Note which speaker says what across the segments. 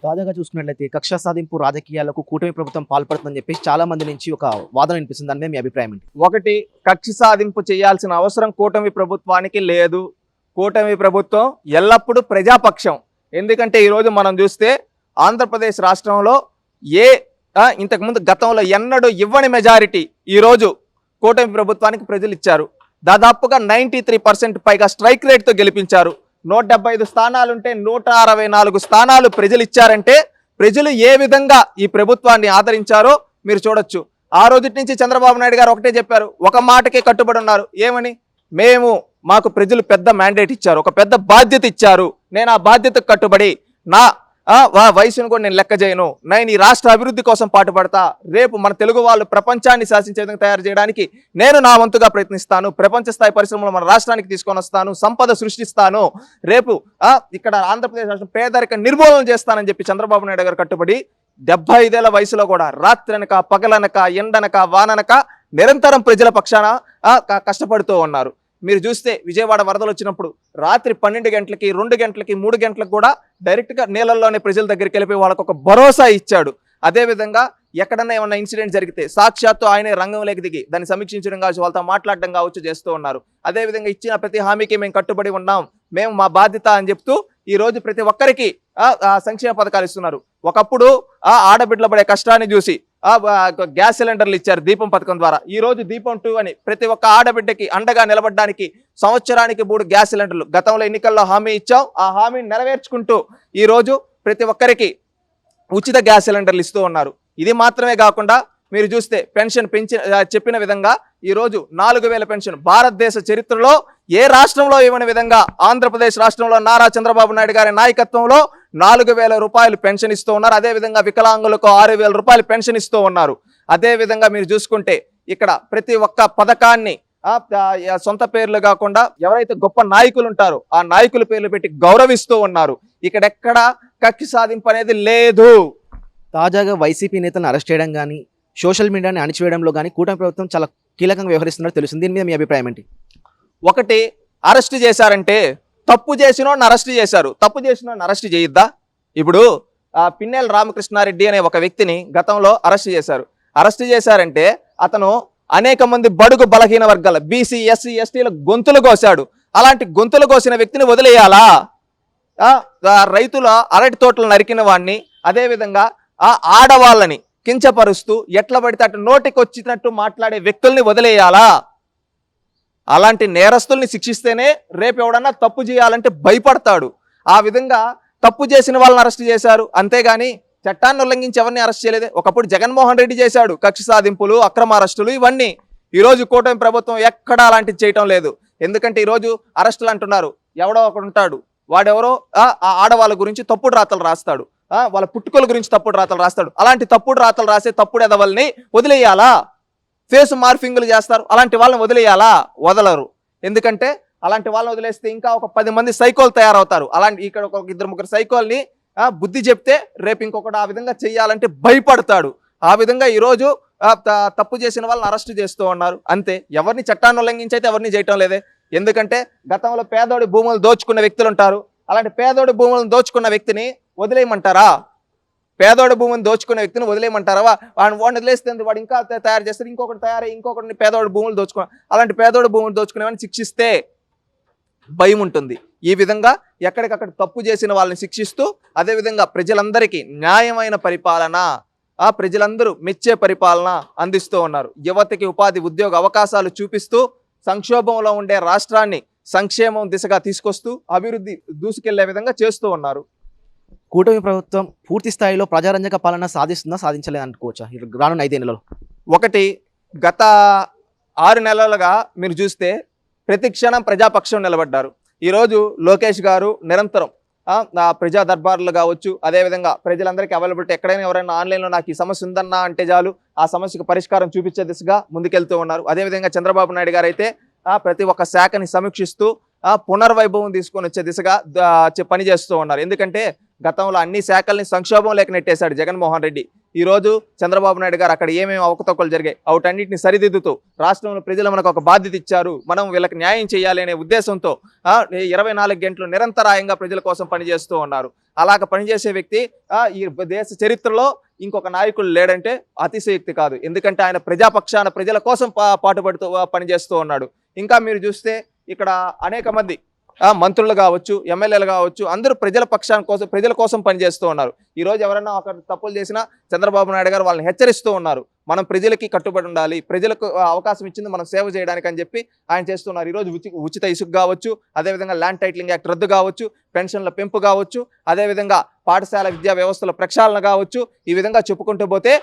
Speaker 1: తాజాగా చూసుకున్నట్లయితే కక్ష సాధింపు రాజకీయాలకు కూటమి ప్రభుత్వం పాల్పడుతుందని చెప్పేసి చాలా మంది నుంచి ఒక వాదన వినిపిస్తుంది. దాని మీద మీ అభిప్రాయం ఏంటి?
Speaker 2: ఒకటి, కక్ష సాధింపు చేయాల్సిన అవసరం కూటమి ప్రభుత్వానికి లేదు. కూటమి ప్రభుత్వం ఎల్లప్పుడూ ప్రజాపక్షం. ఎందుకంటే ఈరోజు మనం చూస్తే ఆంధ్రప్రదేశ్ రాష్ట్రంలో ఇంతకుముందు గతంలో ఎన్నడూ ఇవ్వని మెజారిటీ ఈరోజు కూటమి ప్రభుత్వానికి ప్రజలు ఇచ్చారు. దాదాపుగా 93% పైగా స్ట్రైక్ రేట్తో గెలిపించారు. 175 స్థానాలుంటే 164 స్థానాలు ప్రజలు ఇచ్చారంటే ప్రజలు ఏ విధంగా ఈ ప్రభుత్వాన్ని ఆదరించారో మీరు చూడొచ్చు. ఆ రోజు నుంచి చంద్రబాబు నాయుడు గారు ఒకటే చెప్పారు, ఒక మాటకే కట్టుబడి ఉన్నారు. ఏమని? మాకు ప్రజలు పెద్ద మ్యాండేట్ ఇచ్చారు, ఒక పెద్ద బాధ్యత ఇచ్చారు, నేను ఆ బాధ్యతకు కట్టుబడి నా వయసును కూడా నేను లెక్క చేయను, నేను ఈ రాష్ట్ర అభివృద్ధి కోసం పాటుపడతా, రేపు మన తెలుగు వాళ్ళు ప్రపంచాన్ని శాసించే విధంగా తయారు చేయడానికి నేను నా వంతుగా ప్రయత్నిస్తాను, ప్రపంచ స్థాయి పరిశ్రమలు మన రాష్ట్రానికి తీసుకొని వస్తాను, సంపద సృష్టిస్తాను, రేపు ఇక్కడ ఆంధ్రప్రదేశ్ రాష్ట్రం పేదరిక నిర్మూలన చేస్తానని చెప్పి చంద్రబాబు నాయుడు గారు కట్టుబడి 75 ఏళ్ల వయసులో కూడా రాత్రనక పగలనక ఎండనక వాననక నిరంతరం ప్రజల పక్షాన కష్టపడుతూ ఉన్నారు. మీరు చూస్తే విజయవాడ వరదలు వచ్చినప్పుడు రాత్రి 12 గంటలకి 2 గంటలకి 3 గంటలకు కూడా డైరెక్ట్గా నీళ్ళల్లోనే ప్రజల దగ్గరికి వెళ్ళిపోయి వాళ్ళకు ఒక భరోసా ఇచ్చాడు. అదేవిధంగా ఎక్కడన్నా ఏమన్నా ఇన్సిడెంట్ జరిగితే సాక్షాత్తు ఆయనే రంగంలోకి దిగి దాన్ని సమీక్షించడం కావచ్చు, వాళ్ళతో మాట్లాడడం కావచ్చు చేస్తూ ఉన్నారు. అదేవిధంగా ఇచ్చిన ప్రతి హామీకి మేము కట్టుబడి ఉన్నాం, మేము మా బాధ్యత అని చెప్తూ ఈరోజు ప్రతి ఒక్కరికి సంక్షేమ పథకాలు ఇస్తున్నారు. ఒకప్పుడు ఆడబిడ్డల పడే కష్టాన్ని చూసి గ్యాస్ సిలిండర్లు ఇచ్చారు దీపం పథకం ద్వారా. ఈ రోజు దీపం 2 అని ప్రతి ఒక్క ఆడబిడ్డకి అండగా నిలబడడానికి సంవత్సరానికి 3 గ్యాస్ సిలిండర్లు గతంలో ఎన్నికల్లో హామీ ఇచ్చాం. ఆ హామీని నెరవేర్చుకుంటూ ఈరోజు ప్రతి ఒక్కరికి ఉచిత గ్యాస్ సిలిండర్లు ఇస్తూ ఉన్నారు. ఇది మాత్రమే కాకుండా మీరు చూస్తే పెన్షన్ చెప్పిన విధంగా ఈరోజు 4000 పెన్షన్ భారతదేశ చరిత్రలో ఏ రాష్ట్రంలో ఇవ్వని విధంగా ఆంధ్రప్రదేశ్ రాష్ట్రంలో నారా చంద్రబాబు నాయుడు గారి నాయకత్వంలో 4000 రూపాయలు పెన్షన్ ఇస్తూ ఉన్నారు. అదేవిధంగా వికలాంగులకు 6000 రూపాయలు పెన్షన్ ఇస్తూ ఉన్నారు. అదేవిధంగా మీరు చూసుకుంటే ఇక్కడ ప్రతి ఒక్క పథకాన్ని సొంత పేర్లు కాకుండా ఎవరైతే గొప్ప నాయకులు ఉంటారో ఆ నాయకుల పేర్లు పెట్టి గౌరవిస్తూ ఉన్నారు. ఇక్కడెక్కడ కక్ష సాధింపు అనేది లేదు.
Speaker 1: తాజాగా వైసీపీ నేతలను అరెస్ట్ చేయడం కానీ సోషల్ మీడియాని అణిచివేయడంలో కానీ కూటమి ప్రభుత్వం చాలా కీలకంగా వ్యవహరిస్తున్నట్టు తెలుస్తుంది. దీని మీద మీ అభిప్రాయం ఏంటి?
Speaker 2: ఒకటి, అరెస్ట్ చేశారంటే తప్పు చేసినోడిని అరెస్ట్ చేశారు, తప్పు చేసినోడిని అరెస్ట్ చేయొద్దా? ఇప్పుడు పిన్నెల రామకృష్ణారెడ్డి అనే ఒక వ్యక్తిని గతంలో అరెస్ట్ చేశారు. అరెస్ట్ చేశారంటే అతను అనేక మంది బడుగు బలహీన వర్గాల బీసీ ఎస్సీ ఎస్టీల గొంతులు కోసాడు. అలాంటి గొంతులు కోసిన వ్యక్తిని వదిలేయాలా? రైతుల అరటి తోటలు నరికిన వాడిని, అదేవిధంగా ఆడవాళ్ళని కించపరుస్తూ ఎట్లా పడితే అటు నోటికి వచ్చినట్టు మాట్లాడే వ్యక్తుల్ని వదిలేయాలా? అలాంటి నేరస్తుల్ని శిక్షిస్తేనే రేపు ఎవడన్నా తప్పు చేయాలంటే భయపడతాడు. ఆ విధంగా తప్పు చేసిన వాళ్ళని అరెస్ట్ చేశారు, అంతేగాని చట్టాన్ని ఉల్లంఘించి ఎవరిని అరెస్ట్ చేయలేదే. ఒకప్పుడు జగన్మోహన్ రెడ్డి చేశాడు కక్ష సాధింపులు, అక్రమ అరెస్టులు, ఇవన్నీ. ఈరోజు కూటమి ప్రభుత్వం ఎక్కడా అలాంటివి చేయటం లేదు. ఎందుకంటే ఈరోజు అరెస్టులు అంటున్నారు, ఎవడో ఒకడు ఉంటాడు, వాడెవరో ఆడవాళ్ళ గురించి తప్పుడు రాతలు రాస్తాడు, వాళ్ళ పుట్టుకల గురించి తప్పుడు రాతలు రాస్తాడు. అలాంటి తప్పుడు రాతలు రాసే తప్పుడు ఎదవల్ని వదిలేయాలా? ఫేస్ మార్ఫింగ్లు చేస్తారు, అలాంటి వాళ్ళని వదిలేయాలా? వదలరు. ఎందుకంటే అలాంటి వాళ్ళని వదిలేస్తే ఇంకా ఒక 10 మంది సైకోలు తయారవుతారు. అలాంటి ఇక్కడ ఒక 2-3 సైకోల్ని బుద్ధి చెప్తే రేపు ఇంకొకటి ఆ విధంగా చెయ్యాలంటే భయపడతాడు. ఆ విధంగా ఈరోజు తప్పు చేసిన వాళ్ళని అరెస్ట్ చేస్తూ ఉన్నారు. అంతే, ఎవరిని చట్టాన్ని ఉల్లంఘించి అయితే ఎవరిని చేయటం లేదే. ఎందుకంటే గతంలో పేదోడి భూములు దోచుకున్న వ్యక్తులు ఉంటారు. అలాంటి పేదోడి భూములను దోచుకున్న వ్యక్తిని వదిలేయమంటారా? పేదోడి భూమిని దోచుకునే వ్యక్తిని వదిలేయమంటారా? వాడిని వదిలేస్తే వాడు ఇంకా తయారు చేస్తారు, ఇంకొకటి తయారై ఇంకొకటిని పేదోడి భూములు దోచుకున్న అలాంటి పేదోడి భూములు దోచుకునేవాడిని శిక్షిస్తే భయం ఉంటుంది. ఈ విధంగా ఎక్కడికక్కడ తప్పు చేసిన వాళ్ళని శిక్షిస్తూ అదేవిధంగా ప్రజలందరికీ న్యాయమైన పరిపాలన, ప్రజలందరూ మెచ్చే పరిపాలన అందిస్తూ ఉన్నారు. యువతకి ఉపాధి ఉద్యోగ అవకాశాలు చూపిస్తూ సంక్షోభంలో ఉండే రాష్ట్రాన్ని సంక్షేమం దిశగా తీసుకొస్తూ అభివృద్ధి దూసుకెళ్లే విధంగా చేస్తూ ఉన్నారు.
Speaker 1: కూటమి ప్రభుత్వం పూర్తి స్థాయిలో ప్రజారంజక పాలన సాధిస్తుందా, సాధించలేదు అనుకోవచ్చా రానున్న 5 నెలలు?
Speaker 2: ఒకటి, గత 6 నెలలుగా మీరు చూస్తే ప్రతి క్షణం ప్రజాపక్షం నిలబడ్డారు. ఈరోజు లోకేష్ గారు నిరంతరం ప్రజా దర్బార్లు కావచ్చు, అదేవిధంగా ప్రజలందరికీ అవైలబిలిటీ, ఎక్కడైనా ఎవరైనా ఆన్లైన్లో నాకు ఈ సమస్య ఉందన్నా అంటే చాలు ఆ సమస్యకు పరిష్కారం చూపించే దిశగా ముందుకెళ్తూ ఉన్నారు. అదేవిధంగా చంద్రబాబు నాయుడు గారు అయితే ప్రతి ఒక్క శాఖని సమీక్షిస్తూ పునర్వైభవం తీసుకొని వచ్చే దిశగా పనిచేస్తూ ఉన్నారు. ఎందుకంటే గతంలో అన్ని శాఖల్ని సంక్షోభం లేక నెట్టేశాడు జగన్మోహన్ రెడ్డి. ఈరోజు చంద్రబాబు నాయుడు గారు అక్కడ ఏమేమి అవకతవకలు జరిగాయి వాటన్నిటిని సరిదిద్దుతూ రాష్ట్రంలో ప్రజలు మనకు ఒక బాధ్యత ఇచ్చారు, మనం వీళ్ళకి న్యాయం చేయాలి అనే ఉద్దేశంతో 24 గంటలు నిరంతరాయంగా ప్రజల కోసం పనిచేస్తూ ఉన్నారు. అలాగ పనిచేసే వ్యక్తి ఈ దేశ చరిత్రలో ఇంకొక నాయకులు లేడంటే అతిశయోక్తి కాదు. ఎందుకంటే ఆయన ప్రజాపక్షాన ప్రజల కోసం పాటుపడుతూ పనిచేస్తూ ఉన్నాడు. ఇంకా మీరు చూస్తే ఇక్కడ అనేక మంది మంత్రులు కావచ్చు, ఎమ్మెల్యేలు కావచ్చు, అందరూ ప్రజల కోసం పనిచేస్తూ ఉన్నారు. ఈరోజు ఎవరైనా ఒక తప్పులు చేసినా చంద్రబాబు నాయుడు గారు వాళ్ళని హెచ్చరిస్తూ ఉన్నారు. మనం ప్రజలకి కట్టుబడి ఉండాలి, ప్రజలకు అవకాశం ఇచ్చింది మనం సేవ చేయడానికి అని చెప్పి ఆయన చేస్తున్నారు. ఈరోజు ఉచిత ఇసుక కావచ్చు, అదేవిధంగా ల్యాండ్ టైటిలింగ్ యాక్ట్ రద్దు కావచ్చు, పెన్షన్ల పెంపు కావచ్చు, అదేవిధంగా పాఠశాల విద్యా వ్యవస్థల ప్రక్షాళన కావచ్చు, ఈ విధంగా చెప్పుకుంటూ పోతే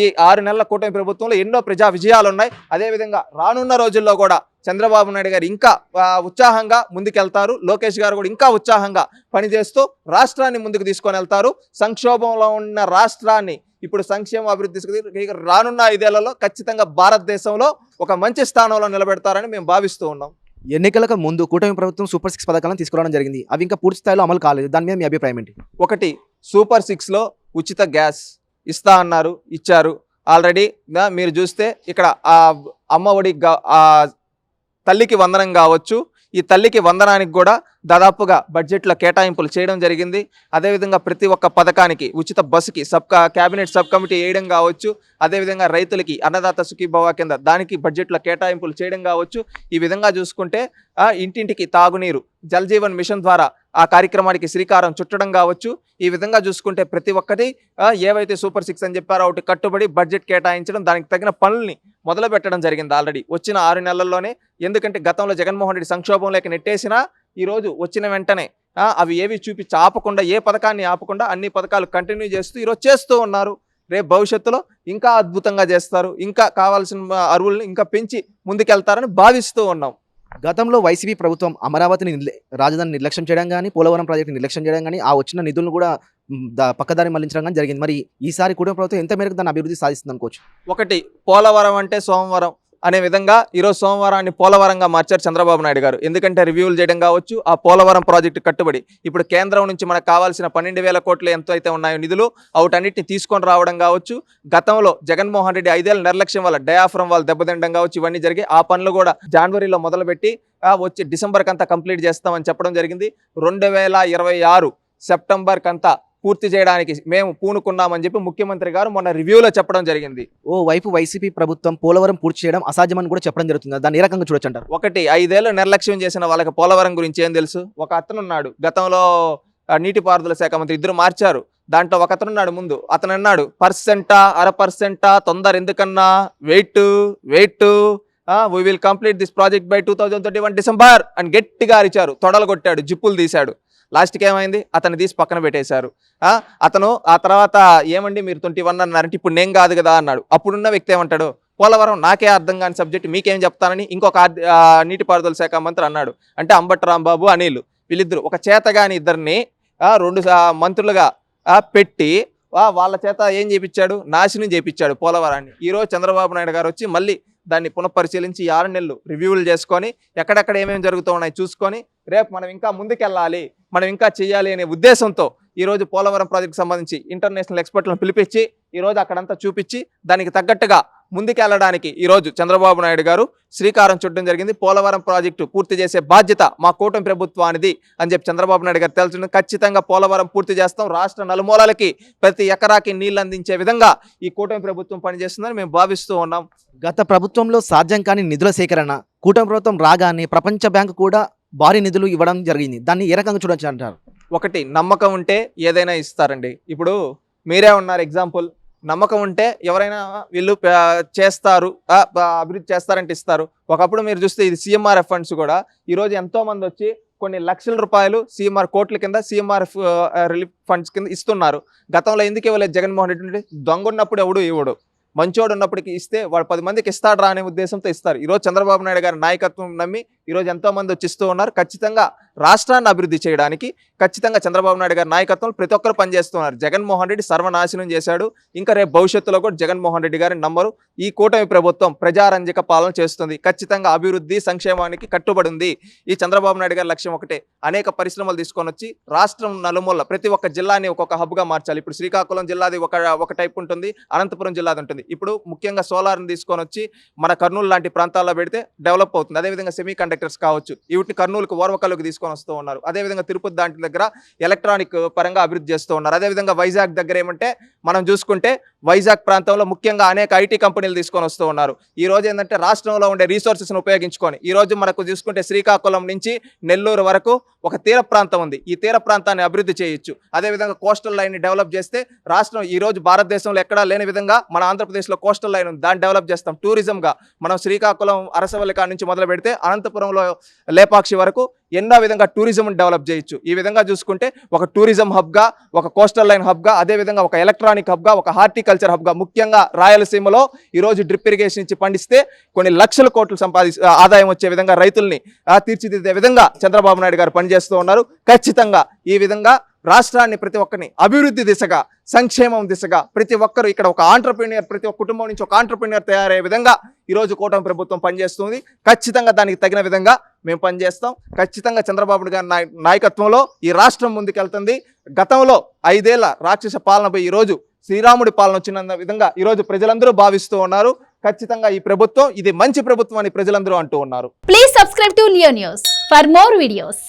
Speaker 2: ఈ 6 నెలల కూటమి ప్రభుత్వంలో ఎన్నో ప్రజా విజయాలు ఉన్నాయి. అదేవిధంగా రానున్న రోజుల్లో కూడా చంద్రబాబు నాయుడు గారు ఇంకా ఉత్సాహంగా ముందుకెళ్తారు. లోకేష్ గారు కూడా ఇంకా ఉత్సాహంగా పనిచేస్తూ రాష్ట్రాన్ని ముందుకు తీసుకొని వెళ్తారు. సంక్షోభంలో ఉన్న రాష్ట్రాన్ని ఇప్పుడు సంక్షేమ అభివృద్ధి రానున్న 5 ఏళ్లలో ఖచ్చితంగా భారతదేశంలో ఒక మంచి స్థానంలో నిలబెడతారని మేము భావిస్తూ ఉన్నాం.
Speaker 1: ఎన్నికలకు ముందు కూటమి ప్రభుత్వం సూపర్ 6 పథకాలను తీసుకురావడం జరిగింది. అవి ఇంకా పూర్తి స్థాయిలో అమలు కాలేదు. దాని మీద మీ అభిప్రాయం ఏంటి?
Speaker 2: ఒకటి, సూపర్ 6లో ఉచిత గ్యాస్ ఇస్తా అన్నారు, ఇచ్చారు. ఆల్రెడీ మీరు చూస్తే ఇక్కడ అమ్మఒడి తల్లికి వందనం కావచ్చు, ఈ తల్లికి వందనానికి కూడా దాదాపుగా బడ్జెట్లో కేటాయింపులు చేయడం జరిగింది. అదేవిధంగా ప్రతి ఒక్క పథకానికి ఉచిత బస్సుకి క్యాబినెట్ సబ్ కమిటీ వేయడం కావచ్చు, అదేవిధంగా రైతులకి అన్నదాత సుఖీభవ కింద దానికి బడ్జెట్లో కేటాయింపులు చేయడం కావచ్చు. ఈ విధంగా చూసుకుంటే ఇంటింటికి తాగునీరు జల్ జీవన్ మిషన్ ద్వారా ఆ కార్యక్రమానికి శ్రీకారం చుట్టడం కావచ్చు. ఈ విధంగా చూసుకుంటే ప్రతి ఒక్కటి ఏవైతే సూపర్ 6 అని చెప్పారో ఒకటి కట్టుబడి బడ్జెట్ కేటాయించడం, దానికి తగిన పనుల్ని మొదలు పెట్టడం జరిగింది ఆల్రెడీ వచ్చిన 6 నెలల్లోనే. ఎందుకంటే గతంలో జగన్మోహన్ రెడ్డి సంక్షోభంలోకి నెట్టేసినా ఈరోజు వచ్చిన వెంటనే అవి ఏవి చూపించి ఆపకుండా, ఏ పథకాన్ని ఆపకుండా అన్ని పథకాలు కంటిన్యూ చేస్తూ ఈరోజు చేస్తూ ఉన్నారు. రేపు భవిష్యత్తులో ఇంకా అద్భుతంగా చేస్తారు, ఇంకా కావాల్సిన అరువులను ఇంకా పెంచి ముందుకెళ్తారని భావిస్తూ ఉన్నాం.
Speaker 1: గతంలో వైసీపీ ప్రభుత్వం అమరావతిని రాజధాని నిర్లక్ష్యం చేయడం కానీ, పోలవరం ప్రాజెక్టు నిర్లక్ష్యం చేయడం కానీ, ఆ వచ్చిన నిధులను కూడా పక్కదారి మళ్లించడం కానీ జరిగింది. మరి ఈసారి కూటమి ప్రభుత్వం ఎంత మేరకు దాన్ని అభివృద్ధి సాధిస్తుంది అనుకోవచ్చు?
Speaker 2: ఒకటి, పోలవరం అంటే సోమవారం అనే విధంగా ఈరోజు సోమవారాన్ని పోలవరంగా మార్చారు చంద్రబాబు నాయుడు గారు. ఎందుకంటే రివ్యూలు చేయడం కావచ్చు, ఆ పోలవరం ప్రాజెక్టు కట్టుబడి ఇప్పుడు కేంద్రం నుంచి మనకు కావాల్సిన 12,000 కోట్లు ఎంతో అయితే ఉన్నాయో నిధులు వాటన్నిటిని తీసుకొని రావడం కావచ్చు. గతంలో జగన్మోహన్ రెడ్డి 5 ఏళ్ళ నిర్లక్ష్యం వల్ల డయాఫ్రమ్ వాళ్ళు దెబ్బతినడం కావచ్చు, ఇవన్నీ జరిగి ఆ పనులు కూడా జనవరిలో మొదలుపెట్టి వచ్చి డిసెంబర్కి అంతా కంప్లీట్ చేస్తామని చెప్పడం జరిగింది. 2026 సెప్టెంబర్కి అంతా పూర్తి చేయడానికి మేము పూనుకున్నామని చెప్పి ముఖ్యమంత్రి గారు మొన్న రివ్యూలో చెప్పడం జరిగింది.
Speaker 1: ఓ వైపు వైసీపీ ప్రభుత్వం పోలవరం పూర్తి చేయడం అసాధ్యమని కూడా చెప్పడం జరుగుతుంది. దాన్ని ఏ రకంగా చూడొచ్చు అంటారు?
Speaker 2: ఒకటి, 5 ఏళ్ళు నిర్లక్ష్యం చేసిన వాళ్ళకి పోలవరం గురించి ఏం తెలుసు? ఒక అతను ఉన్నాడు గతంలో నీటిపారుదల శాఖ మంత్రి, ఇద్దరు మార్చారు. దాంట్లో ఒక అతను ఉన్నాడు ముందు, అతను అన్నాడు 1% తొందర ఎందుకన్నా, wait we will complete this project by 2031 December అని గట్టిగా అరిచారు, తొడలు కొట్టాడు, జిప్పులు తీశాడు. లాస్ట్కి ఏమైంది? అతను తీసి పక్కన పెట్టేశారు. అతను ఆ తర్వాత ఏమండి మీరు 21 అన్నారంటే ఇప్పుడు నేను కాదు కదా అన్నాడు. అప్పుడున్న వ్యక్తి ఏమంటాడు, పోలవరం నాకే అర్థం కాని సబ్జెక్ట్ మీకేం చెప్తానని ఇంకొక నీటిపారుదల శాఖ మంత్రి అన్నాడు. అంటే అంబటి రాంబాబు, అనిల్ వీళ్ళిద్దరు ఒక చేతగాని ఇద్దరిని 2 మంత్రులుగా పెట్టి వాళ్ళ చేత ఏం చేపించాడు? నాశనం చేపించాడు పోలవరాన్ని. ఈరోజు చంద్రబాబు నాయుడు గారు వచ్చి మళ్ళీ దాన్ని పునఃపరిశీలించి 6 నెలలు రివ్యూలు చేసుకొని ఎక్కడెక్కడ ఏమేమి జరుగుతూ ఉన్నాయి చూసుకొని రేపు మనం ఇంకా ముందుకెళ్ళాలి, మనం ఇంకా చేయాలి అనే ఉద్దేశంతో ఈరోజు పోలవరం ప్రాజెక్టుకి సంబంధించి ఇంటర్నేషనల్ ఎక్స్పర్ట్లను పిలిపించి ఈరోజు అక్కడంతా చూపించి దానికి తగ్గట్టుగా ముందుకెళ్ళడానికి ఈరోజు చంద్రబాబు నాయుడు గారు శ్రీకారం చుట్టడం జరిగింది. పోలవరం ప్రాజెక్టు పూర్తి చేసే బాధ్యత మా కూటమి ప్రభుత్వానిది అని చెప్పి చంద్రబాబు నాయుడు గారు తెలుసు. ఖచ్చితంగా పోలవరం పూర్తి చేస్తాం, రాష్ట్ర నలుమూలలకి ప్రతి ఎకరాకి నీళ్లు అందించే విధంగా ఈ కూటమి ప్రభుత్వం పనిచేస్తుందని మేము భావిస్తూ ఉన్నాం.
Speaker 1: గత ప్రభుత్వంలో సాధ్యం కాని నిధుల సేకరణ కూటమి ప్రభుత్వం రాగానే ప్రపంచ బ్యాంకు కూడా భారీ నిధులు ఇవ్వడం జరిగింది. దాన్ని ఏ రకంగా చూడొచ్చు అంటారు?
Speaker 2: ఒకటి, నమ్మకం ఉంటే ఏదైనా ఇస్తారండి. ఇప్పుడు మీరే ఉన్నారు ఎగ్జాంపుల్. నమ్మకం ఉంటే ఎవరైనా వీళ్ళు చేస్తారు, అభివృద్ధి చేస్తారంటే ఇస్తారు. ఒకప్పుడు మీరు చూస్తే ఇది CMRF ఫండ్స్ కూడా ఈరోజు ఎంతో మంది వచ్చి కొన్ని లక్షల రూపాయలు CMR కోట్ల కింద CMRF రిలీఫ్ ఫండ్స్ కింద ఇస్తున్నారు. గతంలో ఎందుకు ఇవ్వలేదు జగన్మోహన్ రెడ్డి? దొంగ ఉన్నప్పుడు ఎవడు ఇవ్వడు, మంచోడు ఉన్నప్పటికీ ఇస్తే వాడు 10 మందికి ఇస్తాడు రా అనే ఉద్దేశంతో ఇస్తారు. ఈరోజు చంద్రబాబు నాయుడు గారి నాయకత్వం నమ్మి ఈరోజు ఎంతోమంది వచ్చిస్తూ ఉన్నారు. ఖచ్చితంగా రాష్ట్రాన్ని అభివృద్ధి చేయడానికి ఖచ్చితంగా చంద్రబాబు నాయుడు గారి నాయకత్వంలో ప్రతి ఒక్కరు పనిచేస్తున్నారు. జగన్మోహన్ రెడ్డి సర్వనాశనం చేశాడు. ఇంకా రేపు భవిష్యత్తులో కూడా జగన్మోహన్ రెడ్డి గారిని నమ్మరు. ఈ కూటమి ప్రభుత్వం ప్రజారంజక పాలన చేస్తుంది. ఖచ్చితంగా అభివృద్ధి సంక్షేమానికి కట్టుబడి ఉంది. ఈ చంద్రబాబు నాయుడు గారి లక్ష్యం ఒకటే, అనేక పరిశ్రమలు తీసుకొని వచ్చి రాష్ట్రం నలుమూల ప్రతి ఒక్క జిల్లాని ఒక్కొక్క హబ్గా మార్చాలి. ఇప్పుడు శ్రీకాకుళం జిల్లాది ఒక టైప్ ఉంటుంది, అనంతపురం జిల్లాది ఉంటుంది. ఇప్పుడు ముఖ్యంగా సోలార్ని తీసుకొని వచ్చి మన కర్నూలు లాంటి ప్రాంతాల్లో పెడితే డెవలప్ అవుతుంది. అదేవిధంగా సెమీ కండక్టర్స్ కావచ్చు, వీటిని కర్నూలుకు ఓర్వకల్లుకు తీసుకొని వస్తూ ఉన్నారు. అదేవిధంగా తిరుపతి దాంట్లో దగ్గర ఎలక్ట్రానిక్ పరంగా అభివృద్ధి చేస్తూ ఉన్నారు. అదేవిధంగా వైజాగ్ దగ్గర ఏమంటే మనం చూసుకుంటే వైజాగ్ ప్రాంతంలో ముఖ్యంగా అనేక ఐటీ కంపెనీలు తీసుకొని వస్తూ ఉన్నారు. ఈ రోజు ఏంటంటే రాష్ట్రంలో ఉండే రీసోర్సెస్ను ఉపయోగించుకొని ఈ రోజు మనకు చూసుకుంటే శ్రీకాకుళం నుంచి నెల్లూరు వరకు ఒక తీర ప్రాంతం ఉంది. ఈ తీర ప్రాంతాన్ని అభివృద్ధి చేయొచ్చు. అదేవిధంగా కోస్టల్ లైన్ని డెవలప్ చేస్తే రాష్ట్రం ఈ రోజు భారతదేశంలో ఎక్కడా లేని విధంగా మన ఆంధ్రప్రదేశ్లో కోస్టల్ లైన్ ఉంది, దాన్ని డెవలప్ చేస్తాం. టూరిజంగా మనం శ్రీకాకుళం అరసవల్లి కాడ నుంచి మొదలు పెడితే అనంతపురంలో లేపాక్షి వరకు ఎన్నో విధంగా టూరిజం డెవలప్ చేయొచ్చు. ఈ విధంగా చూసుకుంటే ఒక టూరిజం హబ్గా, ఒక కోస్టల్ లైన్ హబ్గా, అదేవిధంగా ఒక ఎలక్ట్రానిక్ హబ్గా, ఒక హార్టికల్చర్ హబ్గా, ముఖ్యంగా రాయలసీమలో ఈరోజు డ్రిప్ ఇరిగేషన్ ఇచ్చి పండిస్తే కొన్ని లక్షల కోట్లు ఆదాయం వచ్చే విధంగా రైతుల్ని తీర్చిదిద్దే విధంగా చంద్రబాబు నాయుడు గారు పనిచేస్తూ ఉన్నారు. ఖచ్చితంగా ఈ విధంగా రాష్ట్రాన్ని ప్రతి ఒక్కరిని అభివృద్ధి దిశగా, సంక్షేమం దిశగా ప్రతి ఒక్కరు ఇక్కడ ఒక ఆంటర్ప్రెన్యూర్, ప్రతి ఒక్క కుటుంబం నుంచి ఒక ఆంటర్ప్రెన్యూర్ తయారయ్యే విధంగా ఈరోజు కూటమి ప్రభుత్వం పనిచేస్తుంది. ఖచ్చితంగా దానికి తగిన విధంగా మేము పనిచేస్తాం. ఖచ్చితంగా చంద్రబాబు గారి నాయకత్వంలో ఈ రాష్ట్రం ముందుకెళ్తుంది. గతంలో 5 ఏళ్ల రాక్షస పాలనపై ఈరోజు శ్రీరాముడి పాలన వచ్చిన విధంగా ఈరోజు ప్రజలందరూ భావిస్తూ ఉన్నారు. ఖచ్చితంగా ఈ ప్రభుత్వం ఇది మంచి ప్రభుత్వం అని ప్రజలందరూ అంటూ ఉన్నారు.
Speaker 3: Please subscribe to Leo news for more videos.